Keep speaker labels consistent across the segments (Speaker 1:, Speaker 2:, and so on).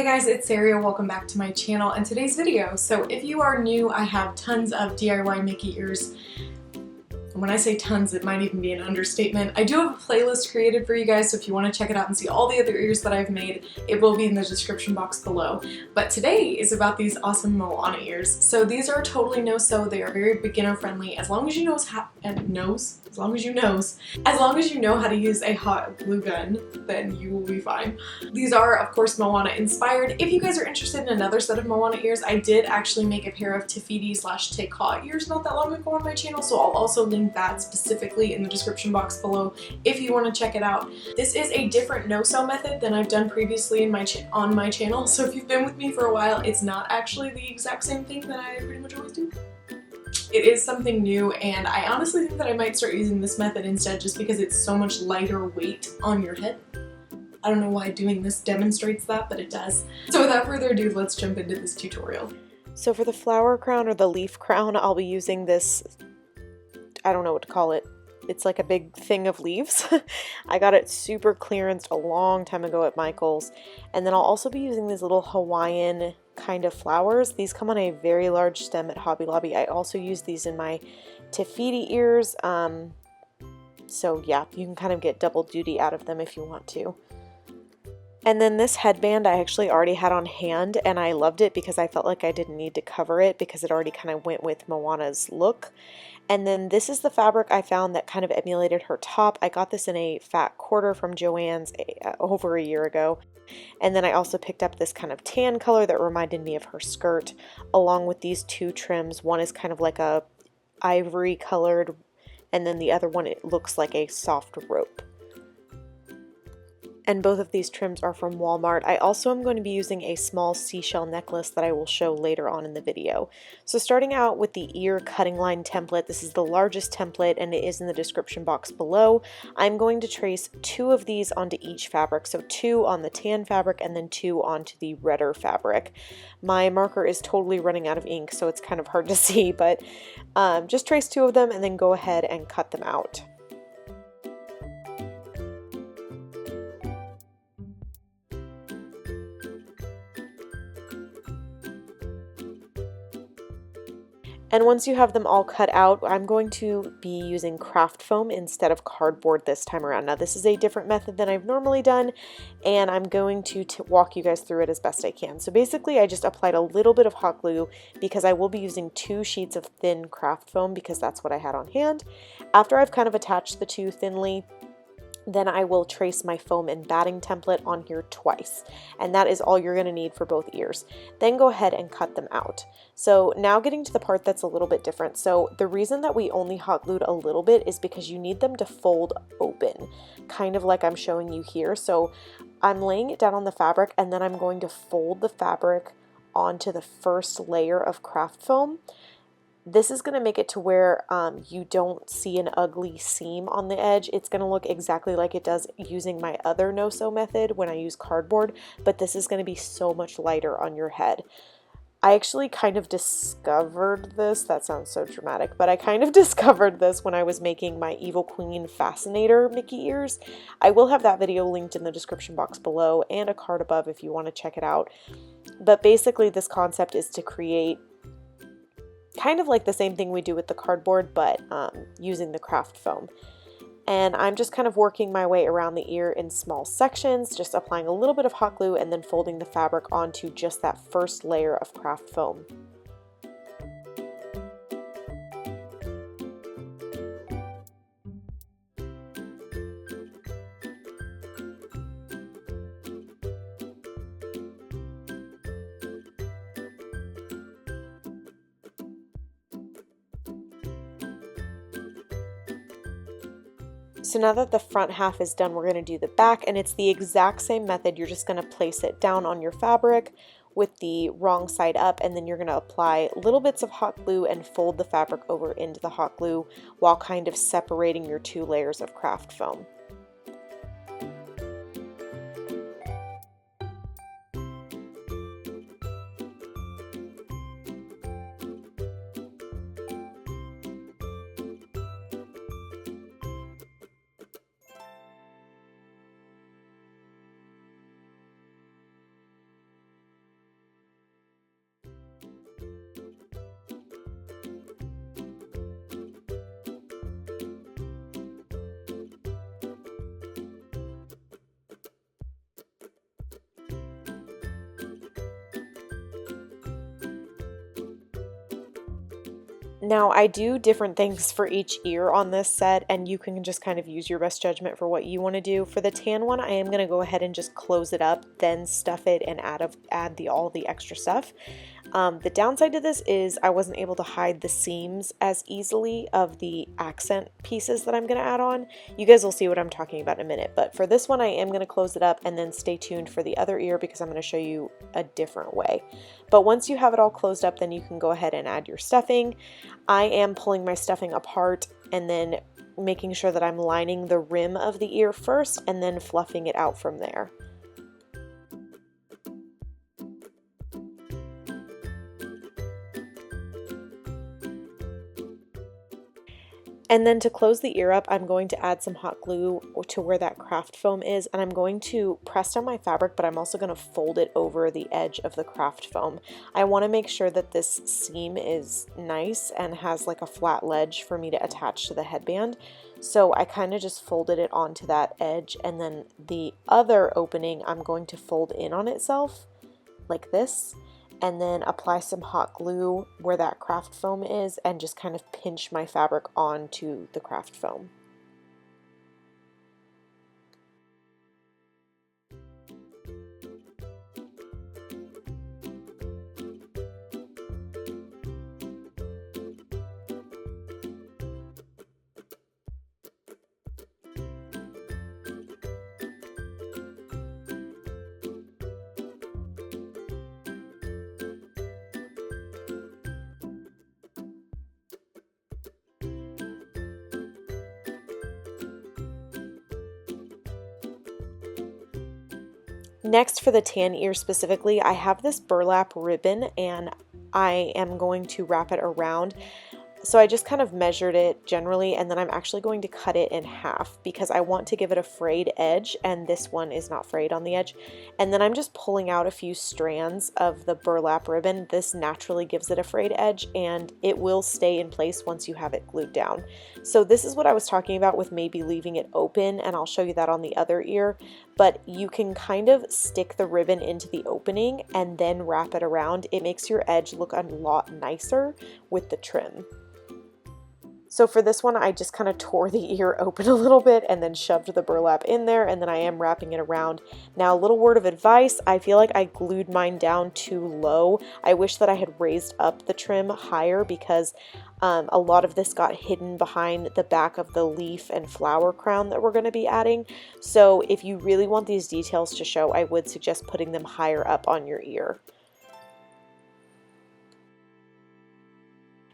Speaker 1: Hey guys, it's Sarah. Welcome back to my channel and today's video. So if you are new, I have tons of DIY Mickey ears. And when I say tons, it might even be an understatement. I do have a playlist created for you guys, so if you want to check it out and see all the other ears that I've made, it will be in the description box below. But today is about these awesome Moana ears. So these are totally no-sew. They are very beginner friendly. As long as you know how to use a hot glue gun, then you will be fine. These are, of course, Moana inspired. If you guys are interested in another set of Moana ears, I did actually make a pair of Tafiti/Te ears not that long ago on my channel, so I'll also link that specifically in the description box below if you want to check it out. This is a different no-sew method than I've done previously in on my channel, so if you've been with me for a while, it's not actually the exact same thing that I pretty much always do. It is something new, and I honestly think that I might start using this method instead just because it's so much lighter weight on your head. I don't know why doing this demonstrates that, but it does. So without further ado, let's jump into this tutorial. So for the flower crown or the leaf crown, I'll be using this, I don't know what to call it. It's like a big thing of leaves. I got it super clearanced a long time ago at Michael's. And then I'll also be using these little Hawaiian kind of flowers. These come on a very large stem at Hobby Lobby. I also use these in my Tafiti ears. So yeah, you can kind of get double duty out of them if you want to. And then this headband I actually already had on hand, and I loved it because I felt like I didn't need to cover it because it already kind of went with Moana's look. And then this is the fabric I found that kind of emulated her top. I got this in a fat quarter from Joanns over a year ago. And then I also picked up this kind of tan color that reminded me of her skirt, along with these two trims. One is kind of like a ivory colored, and then the other one, it looks like a soft rope. And both of these trims are from Walmart. I also am going to be using a small seashell necklace that I will show later on in the video. So starting out with the ear cutting line template, this is the largest template and it is in the description box below. I'm going to trace 2 of these onto each fabric. So 2 on the tan fabric and then 2 onto the redder fabric. My marker is totally running out of ink, so it's kind of hard to see, but just trace 2 of them and then go ahead and cut them out. And once you have them all cut out, I'm going to be using craft foam instead of cardboard this time around. Now this is a different method than I've normally done, and I'm going to walk you guys through it as best I can. So basically I just applied a little bit of hot glue because I will be using 2 sheets of thin craft foam because that's what I had on hand. After I've kind of attached the 2 thinly, then I will trace my foam and batting template on here twice, and that is all you're going to need for both ears. Then go ahead and cut them out. So now getting to the part that's a little bit different. So the reason that we only hot glued a little bit is because you need them to fold open, kind of like I'm showing you here. So I'm laying it down on the fabric and then I'm going to fold the fabric onto the first layer of craft foam. This is going to make it to where you don't see an ugly seam on the edge. It's going to look exactly like it does using my other no-sew method when I use cardboard, but this is going to be so much lighter on your head. I actually kind of discovered this, that sounds so dramatic, but I kind of discovered this when I was making my Evil Queen Fascinator Mickey ears. I will have that video linked in the description box below and a card above if you want to check it out. But basically this concept is to create kind of like the same thing we do with the cardboard, but using the craft foam. And I'm just kind of working my way around the ear in small sections, just applying a little bit of hot glue and then folding the fabric onto just that first layer of craft foam. So now that the front half is done, we're going to do the back, and it's the exact same method. You're just going to place it down on your fabric with the wrong side up, and then you're going to apply little bits of hot glue and fold the fabric over into the hot glue while kind of separating your 2 layers of craft foam.
Speaker 2: Now I do different things for each ear on this set, and you can just kind of use your best judgment for what you want to do. For the tan one, I am going to go ahead and just close it up, then stuff it and add all the extra stuff. The downside to this is I wasn't able to hide the seams as easily of the accent pieces that I'm going to add on. You guys will see what I'm talking about in a minute, but for this one I am going to close it up and then stay tuned for the other ear because I'm going to show you a different way. But once you have it all closed up, then you can go ahead and add your stuffing. I am pulling my stuffing apart and then making sure that I'm lining the rim of the ear first and then fluffing it out from there. And then to close the ear up, I'm going to add some hot glue to where that craft foam is, and I'm going to press down my fabric, but I'm also going to fold it over the edge of the craft foam. I want to make sure that this seam is nice and has like a flat ledge for me to attach to the headband. So I kind of just folded it onto that edge, and then the other opening I'm going to fold in on itself like this, and then apply some hot glue where that craft foam is and just kind of pinch my fabric onto the craft foam. Next, for the tan ear specifically, I have this burlap ribbon and I am going to wrap it around. So I just kind of measured it generally, and then I'm actually going to cut it in half because I want to give it a frayed edge, and this one is not frayed on the edge. And then I'm just pulling out a few strands of the burlap ribbon. This naturally gives it a frayed edge, and it will stay in place once you have it glued down. So this is what I was talking about with maybe leaving it open, and I'll show you that on the other ear. But you can kind of stick the ribbon into the opening and then wrap it around. It makes your edge look a lot nicer with the trim. So for this one, I just kind of tore the ear open a little bit and then shoved the burlap in there, and then I am wrapping it around. Now, a little word of advice, I feel like I glued mine down too low. I wish that I had raised up the trim higher because a lot of this got hidden behind the back of the leaf and flower crown that we're going to be adding. So if you really want these details to show, I would suggest putting them higher up on your ear.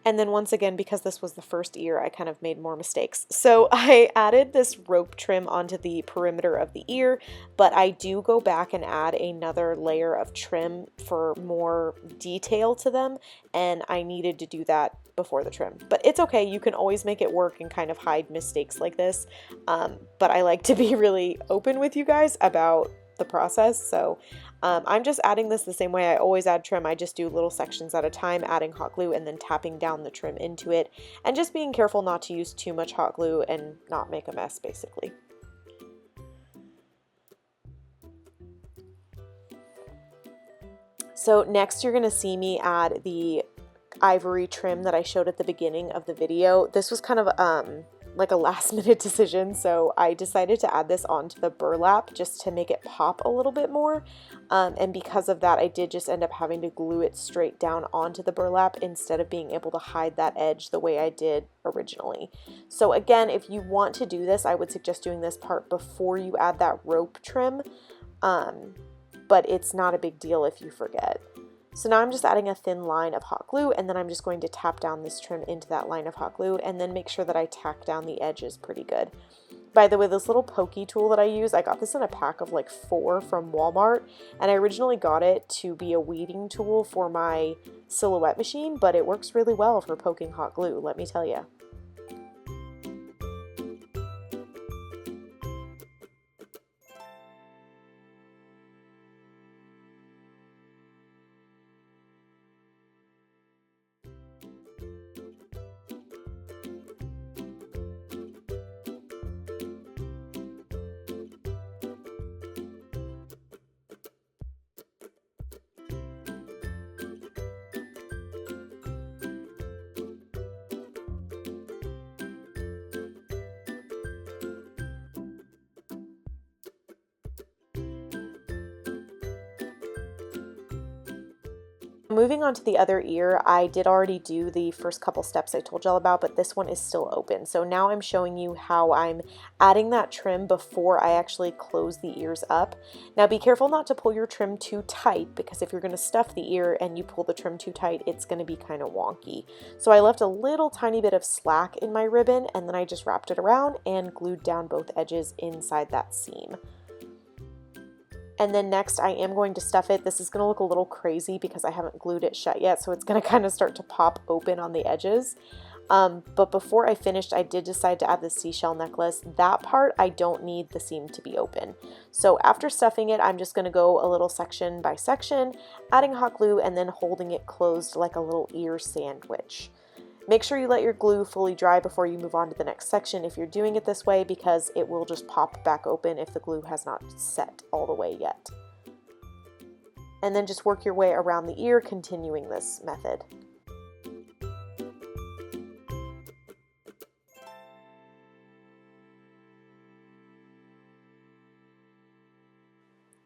Speaker 2: And then once again, because this was the first ear, I kind of made more mistakes. So I added this rope trim onto the perimeter of the ear, but I do go back and add another layer of trim for more detail to them, and I needed to do that before the trim. But it's okay, you can always make it work and kind of hide mistakes like this. But I like to be really open with you guys about the process, so I'm just adding this the same way I always add trim. I just do little sections at a time, adding hot glue and then tapping down the trim into it, and just being careful not to use too much hot glue and not make a mess, basically. So next you're going to see me add the ivory trim that I showed at the beginning of the video. This was kind of like a last minute decision, so I decided to add this onto the burlap just to make it pop a little bit more, and because of that I did just end up having to glue it straight down onto the burlap instead of being able to hide that edge the way I did originally. So again, if you want to do this, I would suggest doing this part before you add that rope trim, but it's not a big deal if you forget. So now I'm just adding a thin line of hot glue, and then I'm just going to tap down this trim into that line of hot glue and then make sure that I tack down the edges pretty good. By the way, this little pokey tool that I use, I got this in a pack of like 4 from Walmart, and I originally got it to be a weeding tool for my silhouette machine, but it works really well for poking hot glue, let me tell you. Moving on to the other ear, I did already do the first couple steps I told y'all about, but this one is still open. So now I'm showing you how I'm adding that trim before I actually close the ears up. Now be careful not to pull your trim too tight, because if you're going to stuff the ear and you pull the trim too tight, it's going to be kind of wonky. So I left a little tiny bit of slack in my ribbon, and then I just wrapped it around and glued down both edges inside that seam. And then next I am going to stuff it. This is going to look a little crazy because I haven't glued it shut yet, so it's going to kind of start to pop open on the edges. But before I finished, I did decide to add the seashell necklace. That part, I don't need the seam to be open. So after stuffing it, I'm just going to go a little section by section, adding hot glue and then holding it closed like a little ear sandwich. Make sure you let your glue fully dry before you move on to the next section if you're doing it this way, because it will just pop back open if the glue has not set all the way yet. And then just work your way around the ear, continuing this method.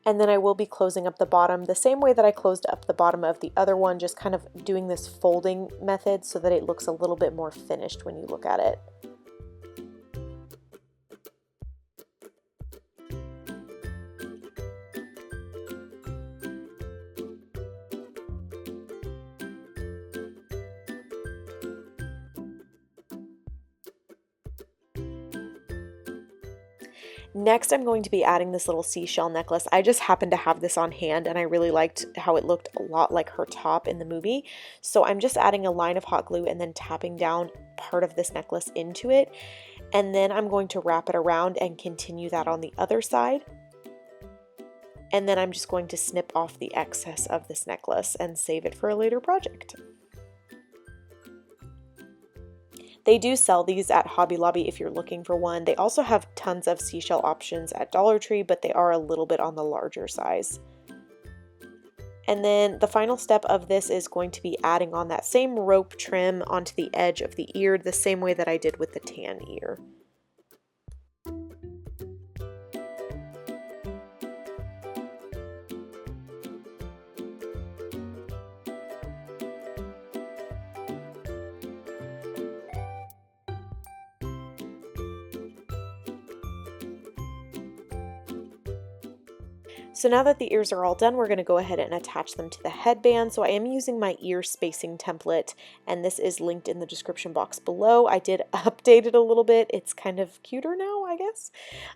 Speaker 2: And then I will be closing up the bottom the same way that I closed up the bottom of the other one, just kind of doing this folding method so that it looks a little bit more finished when you look at it. Next, I'm going to be adding this little seashell necklace. I just happened to have this on hand and I really liked how it looked a lot like her top in the movie. So I'm just adding a line of hot glue and then tapping down part of this necklace into it. And then I'm going to wrap it around and continue that on the other side. And then I'm just going to snip off the excess of this necklace and save it for a later project. They do sell these at Hobby Lobby if you're looking for one. They also have tons of seashell options at Dollar Tree, but they are a little bit on the larger size. And then the final step of this is going to be adding on that same rope trim onto the edge of the ear, the same way that I did with the tan ear. So now that the ears are all done, we're going to go ahead and attach them to the headband. So I am using my ear spacing template, and this is linked in the description box below. I did update it a little bit. It's kind of cuter now, I guess.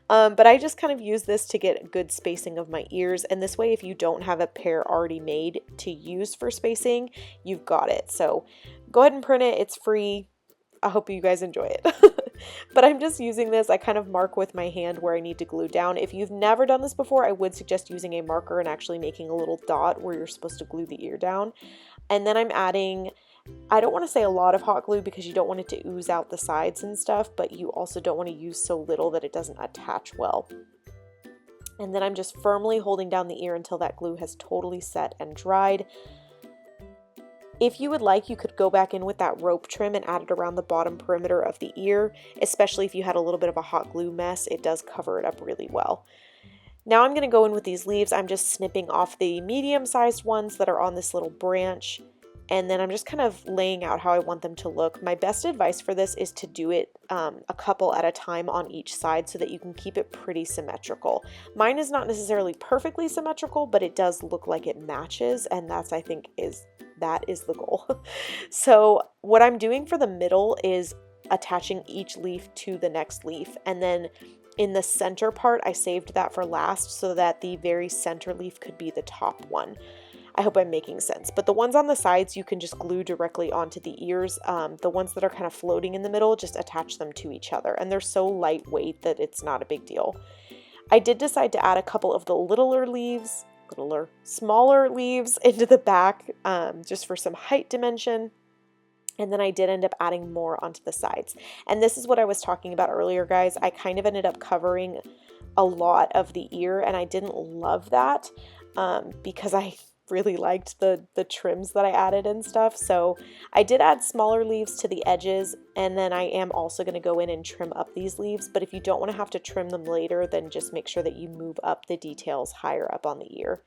Speaker 2: But I just kind of use this to get good spacing of my ears. And this way, if you don't have a pair already made to use for spacing, you've got it. So go ahead and print it. It's free. I hope you guys enjoy it. But I'm just using this. I kind of mark with my hand where I need to glue down. If you've never done this before, I would suggest using a marker and actually making a little dot where you're supposed to glue the ear down. And then I'm adding, I don't want to say a lot of hot glue because you don't want it to ooze out the sides and stuff, but you also don't want to use so little that it doesn't attach well. And then I'm just firmly holding down the ear until that glue has totally set and dried. If you would like, you could go back in with that rope trim and add it around the bottom perimeter of the ear, especially if you had a little bit of a hot glue mess. It does cover it up really well. Now I'm going to go in with these leaves. I'm just snipping off the medium-sized ones that are on this little branch, and then I'm just kind of laying out how I want them to look. My best advice for this is to do it a couple at a time on each side so that you can keep it pretty symmetrical. Mine is not necessarily perfectly symmetrical, but it does look like it matches, and that's, I think, that is the goal. So what I'm doing for the middle is attaching each leaf to the next leaf, and then in the center part I saved that for last so that the very center leaf could be the top one. I hope I'm making sense. But the ones on the sides you can just glue directly onto the ears. The ones that are kind of floating in the middle, just attach them to each other, and they're so lightweight that it's not a big deal. I did decide to add a couple of the smaller leaves into the back just for some height dimension. And then I did end up adding more onto the sides. And this is what I was talking about earlier, guys. I kind of ended up covering a lot of the ear, and I didn't love that because I really liked the trims that I added and stuff. So I did add smaller leaves to the edges, and then I am also going to go in and trim up these leaves. But if you don't want to have to trim them later, then just make sure that you move up the details higher up on the ear.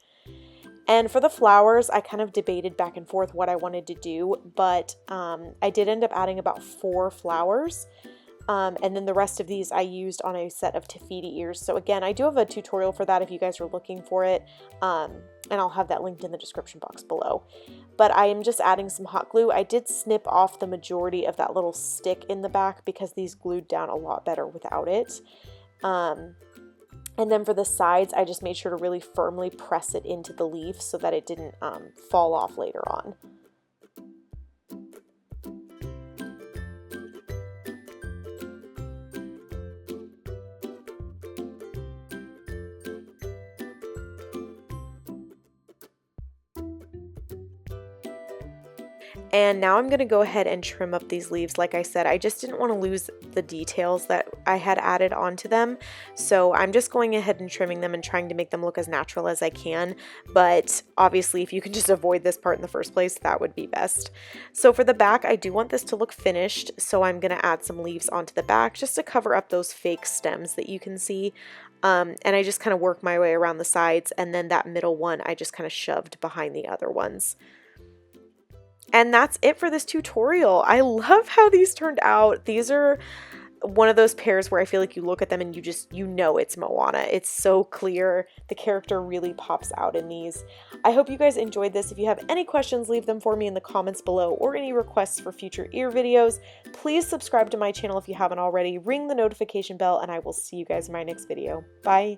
Speaker 2: And for the flowers, I kind of debated back and forth what I wanted to do, but I did end up adding about 4 flowers. And then the rest of these I used on a set of taffiti ears. So again, I do have a tutorial for that if you guys are looking for it. And I'll have that linked in the description box below. But I am just adding some hot glue. I did snip off the majority of that little stick in the back because these glued down a lot better without it. And then for the sides, I just made sure to really firmly press it into the leaf so that it didn't fall off later on. And now I'm going to go ahead and trim up these leaves. Like I said, I just didn't want to lose the details that I had added onto them. So I'm just going ahead and trimming them and trying to make them look as natural as I can. But obviously, if you can just avoid this part in the first place, that would be best. So for the back, I do want this to look finished. So I'm going to add some leaves onto the back just to cover up those fake stems that you can see. And I just kind of work my way around the sides. And then that middle one, I just kind of shoved behind the other ones. And that's it for this tutorial. I love how these turned out. These are one of those pairs where I feel like you look at them and you know it's Moana. It's so clear. The character really pops out in these. I hope you guys enjoyed this. If you have any questions, leave them for me in the comments below, or any requests for future ear videos. Please subscribe to my channel if you haven't already. Ring the notification bell, and I will see you guys in my next video. Bye!